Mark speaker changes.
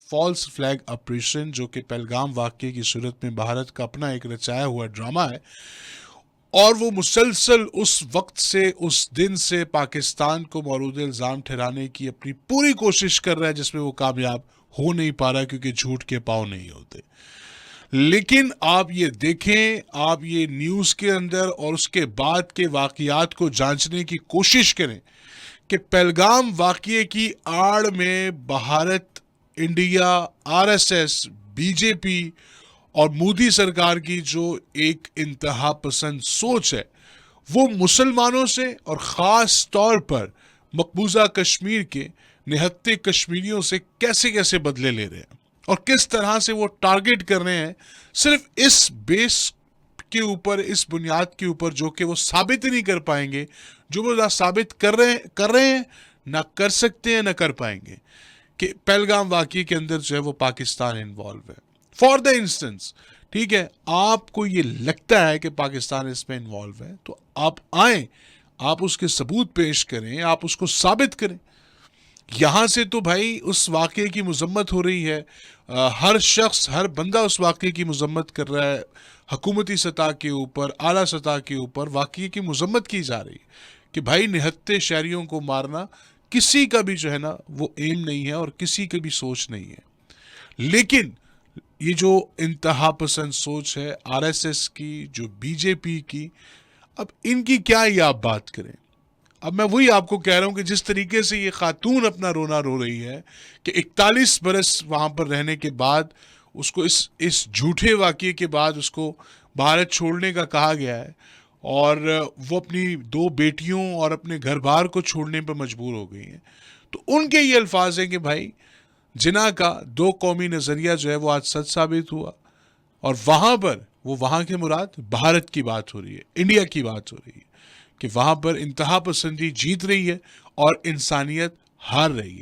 Speaker 1: False flag operation جو کہ پہلگام واقعے کی صورت میں بھارت کا اپنا ایک رچایا ہوا ڈرامہ ہے، اور وہ مسلسل اس وقت سے، اس دن سے پاکستان کو مورود الزام ٹھہرانے کی اپنی پوری کوشش کر رہا ہے، جس میں وہ کامیاب ہو نہیں پا رہا کیونکہ جھوٹ کے پاؤں نہیں ہوتے۔ لیکن آپ یہ دیکھیں، آپ یہ نیوز کے اندر اور اس کے بعد کے واقعات کو جانچنے کی کوشش کریں کہ پہلگام واقعے کی آڑ میں Bharat, India, R S S, B J P اور مودی سرکار کی جو ایک انتہا پسند سوچ ہے، وہ مسلمانوں سے اور خاص طور پر مقبوضہ کشمیر کے نہتے کشمیریوں سے کیسے کیسے بدلے لے رہے ہیں، اور کس طرح سے وہ ٹارگٹ کر رہے ہیں، صرف اس بیس کے اوپر، اس بنیاد کے اوپر جو کہ وہ ثابت ہی نہیں کر پائیں گے، جو وہ نہ ثابت کر رہے ہیں، نہ کر سکتے ہیں، نہ کر پائیں گے، کہ پہلگام واقعے کے اندر جو ہے وہ پاکستان انوالو ہے۔ فار دا انسٹنس، ٹھیک ہے، آپ کو یہ لگتا ہے کہ پاکستان اس میں انوالو ہے، تو آپ آئیں، آپ اس کے ثبوت پیش کریں، آپ اس کو ثابت کریں۔ یہاں سے تو بھائی اس واقعے کی مذمت ہو رہی ہے، ہر شخص، ہر بندہ اس واقعے کی مذمت کر رہا ہے، حکومتی سطح کے اوپر، اعلیٰ سطح کے اوپر واقعے کی مذمت کی جا رہی ہے کہ بھائی نہتے شہریوں کو مارنا کسی کا بھی جو ہے نا وہ ایم نہیں ہے اور کسی کی بھی سوچ نہیں ہے۔ لیکن یہ جو انتہا پسند سوچ ہے آر ایس ایس کی، جو بی جے پی کی، اب ان کی کیا ہی آپ بات کریں۔ اب میں وہی آپ کو کہہ رہا ہوں کہ جس طریقے سے یہ خاتون اپنا رونا رو رہی ہے کہ 41 برس وہاں پر رہنے کے بعد اس کو اس جھوٹے واقعے کے بعد اس کو بھارت چھوڑنے کا کہا گیا ہے، اور وہ اپنی 2 بیٹیوں اور اپنے گھر بار کو چھوڑنے پر مجبور ہو گئی ہیں، تو ان کے یہ الفاظ ہیں کہ بھائی جناح کا 2 قومی نظریہ جو ہے وہ آج سچ ثابت ہوا، اور وہاں پر وہ وہاں کے مراد بھارت کی بات ہو رہی ہے، انڈیا کی بات ہو رہی ہے، کہ وہاں پر انتہا پسندی جیت رہی ہے اور انسانیت ہار رہی ہے۔